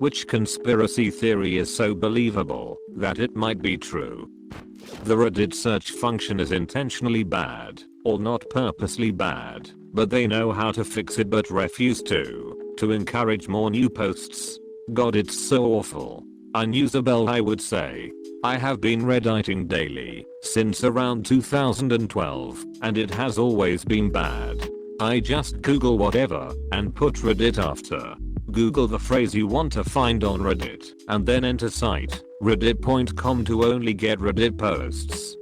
Which conspiracy theory is so believable that it might be true? The Reddit search function is intentionally bad, or not purposely bad, but they know how to fix it but refuse to encourage more new posts. God, it's so awful. Unusable, I would say. I have been Redditing daily since around 2012, and it has always been bad. I just Google whatever and put Reddit after. Google the phrase you want to find on Reddit and then enter site reddit.com to only get Reddit posts.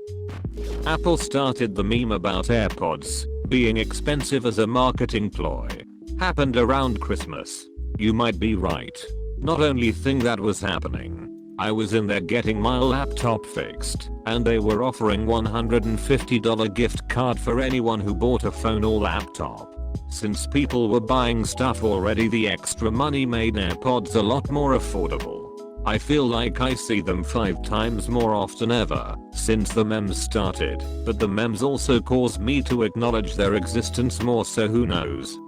Apple started the meme about AirPods being expensive as a marketing ploy. Happened around Christmas. You might be right. Not only thing that was happening. I was in there getting my laptop fixed, and they were offering $150 gift card for anyone who bought a phone or laptop. Since people were buying stuff already, the extra money made AirPods a lot more affordable. I feel like I see them 5 times more often ever since the memes started, but the memes also cause me to acknowledge their existence more, so who knows.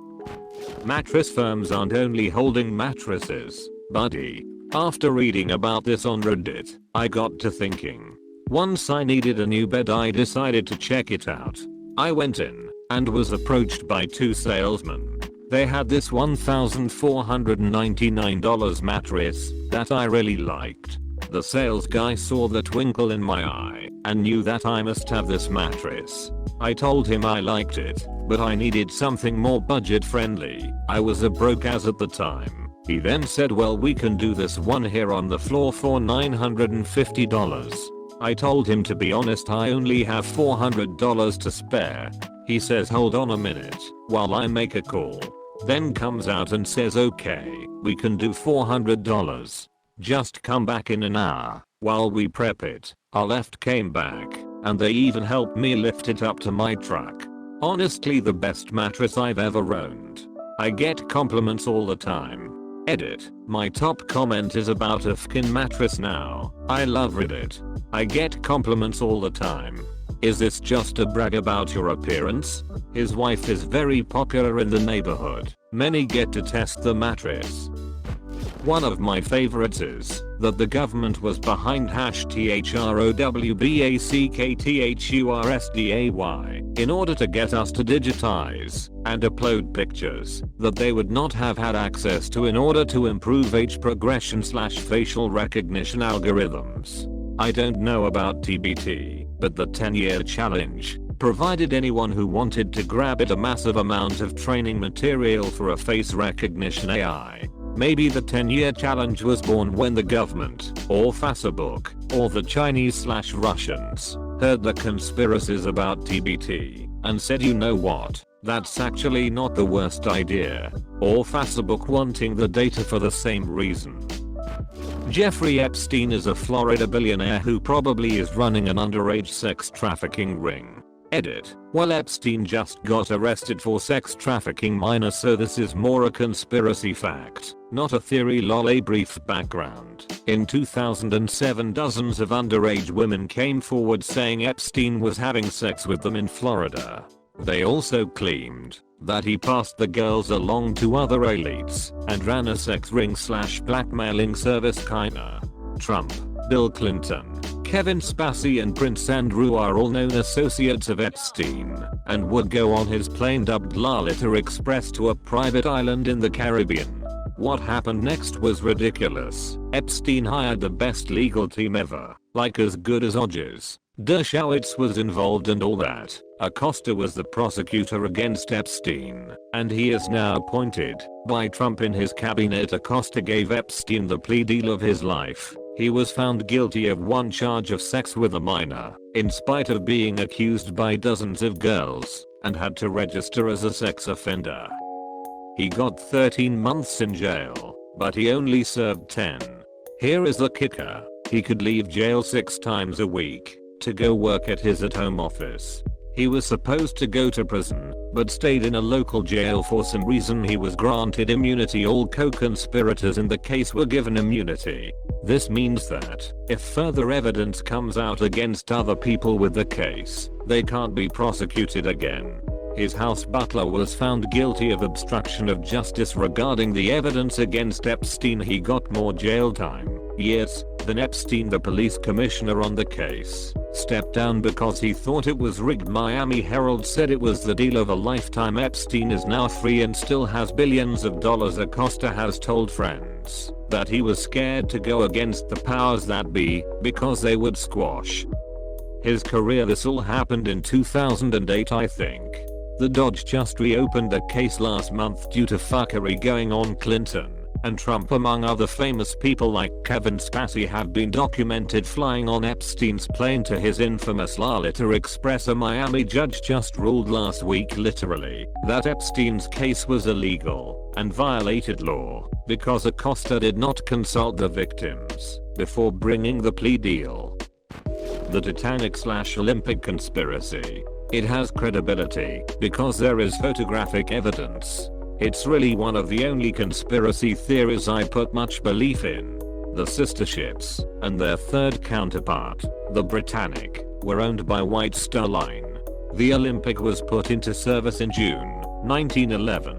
Mattress firms aren't only holding mattresses, buddy. After reading about this on Reddit, I got to thinking. Once I needed a new bed, I decided to check it out. I went in and was approached by 2 salesmen. They had this $1,499 mattress that I really liked. The sales guy saw the twinkle in my eye and knew that I must have this mattress. I told him I liked it, but I needed something more budget friendly. I was a broke ass at the time. He then said, well, we can do this one here on the floor for $950. I told him, to be honest, I only have $400 to spare. He says, hold on a minute while I make a call. Then comes out and says, okay, we can do $400. Just come back in an hour while we prep it. I left, came back, and they even helped me lift it up to my truck. Honestly, the best mattress I've ever owned. I get compliments all the time. Edit. My top comment is about a fkin mattress now. I love Reddit. I get compliments all the time. Is this just a brag about your appearance? His wife is very popular in the neighborhood. Many get to test the mattress. One of my favorites is that the government was behind #THROWBACKTHURSDAY in order to get us to digitize and upload pictures that they would not have had access to in order to improve age progression / facial recognition algorithms. I don't know about TBT, but the 10-year challenge provided anyone who wanted to grab it a massive amount of training material for a face recognition AI. Maybe the 10-year challenge was born when the government, or Facebook, or the Chinese / Russians, heard the conspiracies about TBT, and said, you know what, that's actually not the worst idea. Or Facebook wanting the data for the same reason. Jeffrey Epstein is a Florida billionaire who probably is running an underage sex trafficking ring. Edit. Well, Epstein just got arrested for sex trafficking minors, so this is more a conspiracy fact, not a theory. Lol. A brief background. In 2007, dozens of underage women came forward saying Epstein was having sex with them in Florida. They also claimed that he passed the girls along to other elites and ran a sex ring / blackmailing service. Kinda. Trump, Bill Clinton, Kevin Spacey and Prince Andrew are all known associates of Epstein and would go on his plane dubbed Lalita Express to a private island in the Caribbean. What happened next was ridiculous. Epstein hired the best legal team ever, like as good as Odgers. Dershowitz was involved and all that. Acosta was the prosecutor against Epstein, and he is now appointed by Trump in his cabinet. Acosta gave Epstein the plea deal of his life. He was found guilty of one charge of sex with a minor, in spite of being accused by dozens of girls, and had to register as a sex offender. He got 13 months in jail, but he only served 10. Here is the kicker. He could leave jail 6 times a week to go work at his at-home office. He was supposed to go to prison, but stayed in a local jail for some reason. He was granted immunity. All co-conspirators in the case were given immunity. This means that if further evidence comes out against other people with the case, they can't be prosecuted again. His house butler was found guilty of obstruction of justice regarding the evidence against Epstein. He got more jail time, years, than Epstein. The police commissioner on the case stepped down because he thought it was rigged. Miami Herald said it was the deal of a lifetime. Epstein is now free and still has billions of dollars. Acosta has told friends that he was scared to go against the powers that be because they would squash his career. This all happened in 2008, I think. The Dodge just reopened a case last month due to fuckery going on. Clinton and Trump, among other famous people like Kevin Spacey, have been documented flying on Epstein's plane to his infamous Lalita Express. A Miami judge just ruled last week, literally, that Epstein's case was illegal and violated law because Acosta did not consult the victims before bringing the plea deal. The Titanic/Olympic conspiracy. It has credibility because there is photographic evidence. It's really one of the only conspiracy theories I put much belief in. The sister ships and their third counterpart, the Britannic, were owned by White Star Line. The Olympic was put into service in June 1911.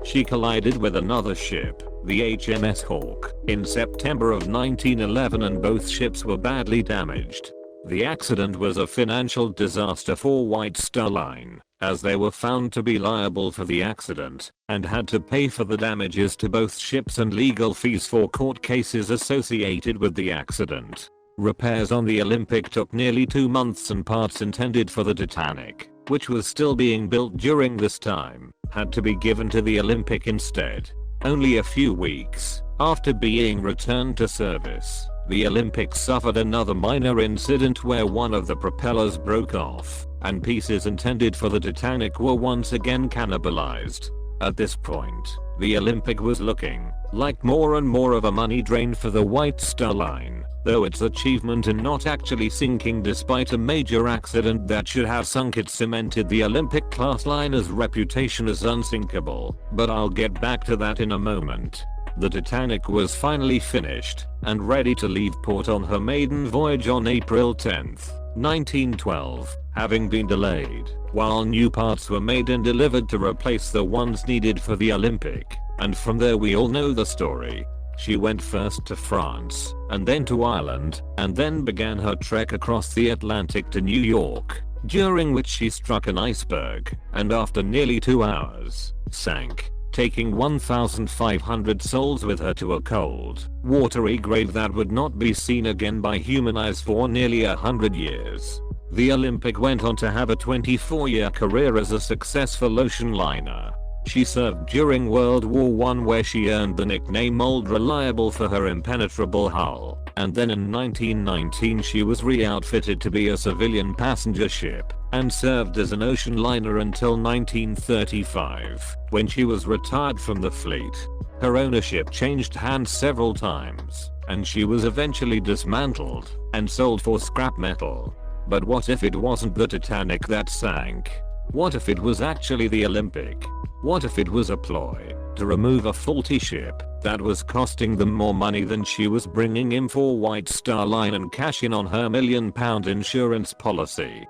She collided with another ship, the HMS Hawke, in September of 1911, and both ships were badly damaged. The accident was a financial disaster for White Star Line, as they were found to be liable for the accident and had to pay for the damages to both ships and legal fees for court cases associated with the accident. Repairs on the Olympic took nearly 2 months, and parts intended for the Titanic, which was still being built during this time, had to be given to the Olympic instead. Only a few weeks after being returned to service, the Olympic suffered another minor incident where one of the propellers broke off, and pieces intended for the Titanic were once again cannibalized. At this point, the Olympic was looking like more and more of a money drain for the White Star Line, though its achievement in not actually sinking despite a major accident that should have sunk it cemented the Olympic class liner's reputation as unsinkable. But I'll get back to that in a moment. The Titanic was finally finished and ready to leave port on her maiden voyage on April 10, 1912, having been delayed while new parts were made and delivered to replace the ones needed for the Olympic. And from there we all know the story. She went first to France, and then to Ireland, and then began her trek across the Atlantic to New York, during which she struck an iceberg, and after nearly 2 hours, sank, taking 1,500 souls with her to a cold, watery grave that would not be seen again by human eyes for nearly 100 years. The Olympic went on to have a 24-year career as a successful ocean liner. She served during World War I, where she earned the nickname Old Reliable for her impenetrable hull, and then in 1919 she was re-outfitted to be a civilian passenger ship, and served as an ocean liner until 1935, when she was retired from the fleet. Her ownership changed hands several times, and she was eventually dismantled and sold for scrap metal. But what if it wasn't the Titanic that sank? What if it was actually the Olympic? What if it was a ploy to remove a faulty ship that was costing them more money than she was bringing in for White Star Line and cash in on her £1 million insurance policy?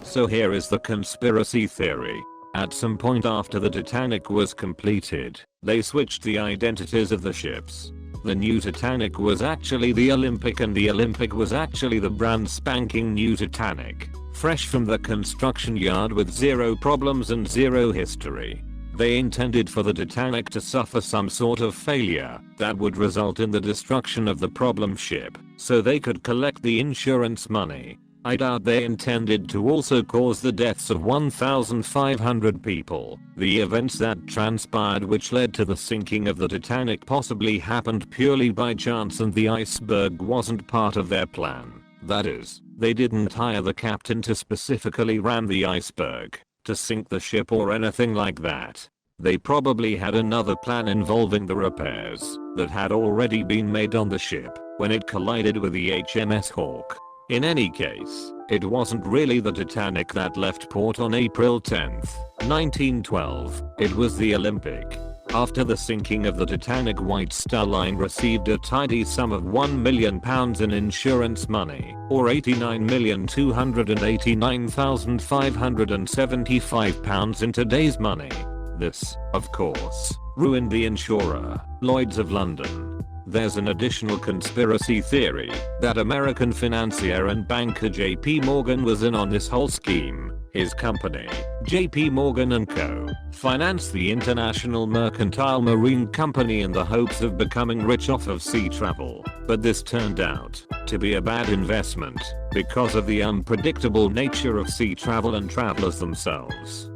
So here is the conspiracy theory. At some point after the Titanic was completed, they switched the identities of the ships. The new Titanic was actually the Olympic, and the Olympic was actually the brand spanking new Titanic, fresh from the construction yard with zero problems and zero history. They intended for the Titanic to suffer some sort of failure that would result in the destruction of the problem ship, so they could collect the insurance money. I doubt they intended to also cause the deaths of 1,500 people. The events that transpired which led to the sinking of the Titanic possibly happened purely by chance, and the iceberg wasn't part of their plan. That is, they didn't hire the captain to specifically ram the iceberg to sink the ship or anything like that. They probably had another plan involving the repairs that had already been made on the ship when it collided with the HMS Hawke. In any case, it wasn't really the Titanic that left port on April 10, 1912, it was the Olympic. After the sinking of the Titanic, White Star Line received a tidy sum of £1 million in insurance money, or £89,289,575 in today's money. This, of course, ruined the insurer, Lloyd's of London. There's an additional conspiracy theory that American financier and banker JP Morgan was in on this whole scheme. His company, JP Morgan & Co., financed the International Mercantile Marine Company in the hopes of becoming rich off of sea travel. But this turned out to be a bad investment because of the unpredictable nature of sea travel and travelers themselves.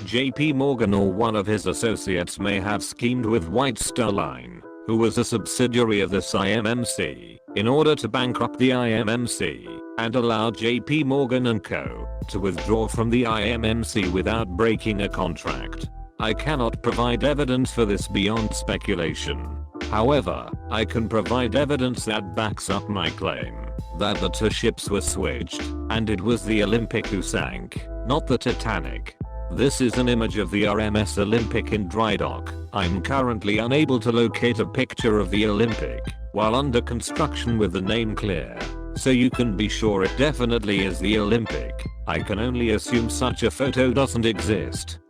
JP Morgan or one of his associates may have schemed with White Star Line, who was a subsidiary of this IMMC, in order to bankrupt the IMMC and allow JP Morgan & Co. to withdraw from the IMMC without breaking a contract. I cannot provide evidence for this beyond speculation. However, I can provide evidence that backs up my claim that the two ships were switched, and it was the Olympic who sank, not the Titanic. This is an image of the RMS Olympic in dry dock. I'm currently unable to locate a picture of the Olympic while under construction with the name clear, so you can be sure it definitely is the Olympic. I can only assume such a photo doesn't exist.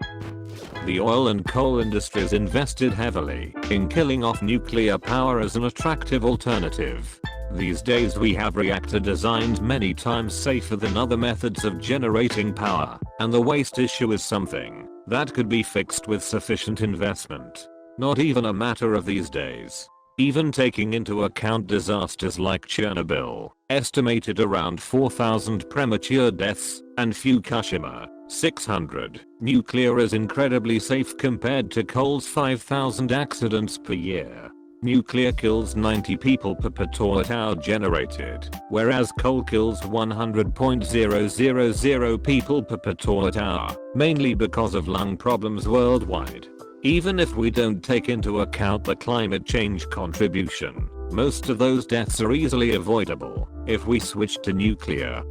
The oil and coal industries invested heavily in killing off nuclear power as an attractive alternative. These days we have reactor designs many times safer than other methods of generating power, and the waste issue is something that could be fixed with sufficient investment. Not even a matter of these days. Even taking into account disasters like Chernobyl, estimated around 4,000 premature deaths, and Fukushima, 600, nuclear is incredibly safe compared to coal's 5,000 accidents per year. Nuclear kills 90 people per petawatt hour generated, whereas coal kills 100.000 people per petawatt hour, mainly because of lung problems worldwide. Even if we don't take into account the climate change contribution, most of those deaths are easily avoidable if we switch to nuclear.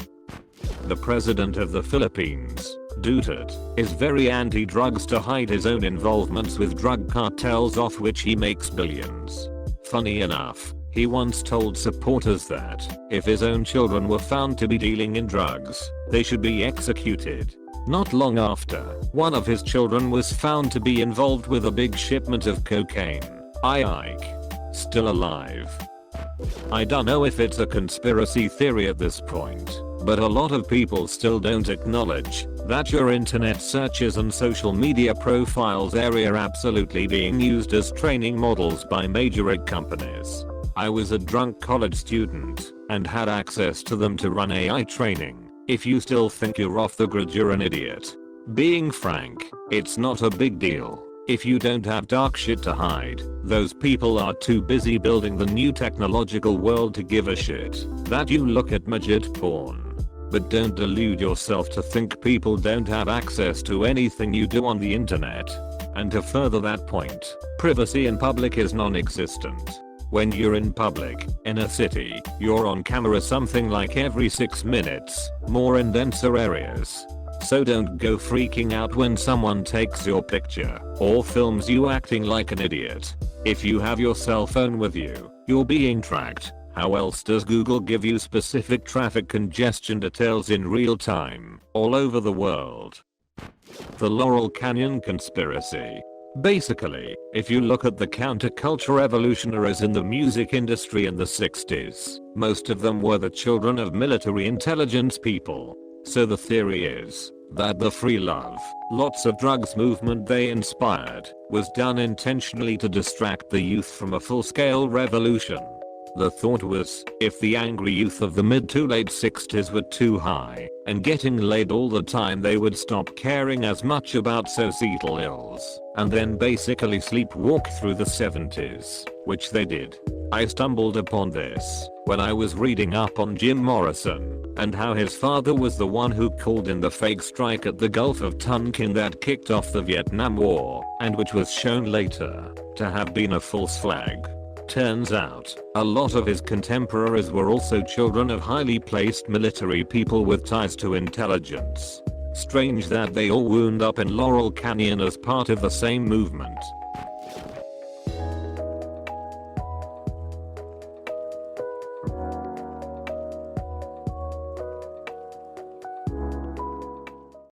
The president of the Philippines, Duterte, is very anti-drugs to hide his own involvements with drug cartels off which he makes billions. Funny enough, he once told supporters that if his own children were found to be dealing in drugs, they should be executed. Not long after, one of his children was found to be involved with a big shipment of cocaine. Ike, still alive. I don't know if it's a conspiracy theory at this point, but a lot of people still don't acknowledge that your internet searches and social media profiles are absolutely being used as training models by major ag companies. I was a drunk college student and had access to them to run AI training. If you still think you're off the grid, you're an idiot. Being frank, it's not a big deal. If you don't have dark shit to hide, those people are too busy building the new technological world to give a shit that you look at midget porn. But don't delude yourself to think people don't have access to anything you do on the internet. And to further that point, privacy in public is non-existent. When you're in public, in a city, you're on camera something like every 6 minutes, more in denser areas. So don't go freaking out when someone takes your picture or films you acting like an idiot. If you have your cell phone with you, you're being tracked. How else does Google give you specific traffic congestion details in real time, all over the world? The Laurel Canyon Conspiracy. Basically, if you look at the counterculture revolutionaries in the music industry in the 60s, most of them were the children of military intelligence people. So the theory is that the free love, lots of drugs movement they inspired was done intentionally to distract the youth from a full-scale revolution. The thought was, if the angry youth of the mid to late 60s were too high and getting laid all the time, they would stop caring as much about societal ills and then basically sleepwalk through the 70s, which they did. I stumbled upon this when I was reading up on Jim Morrison and how his father was the one who called in the fake strike at the Gulf of Tonkin that kicked off the Vietnam War, and which was shown later to have been a false flag. Turns out, a lot of his contemporaries were also children of highly placed military people with ties to intelligence. Strange that they all wound up in Laurel Canyon as part of the same movement.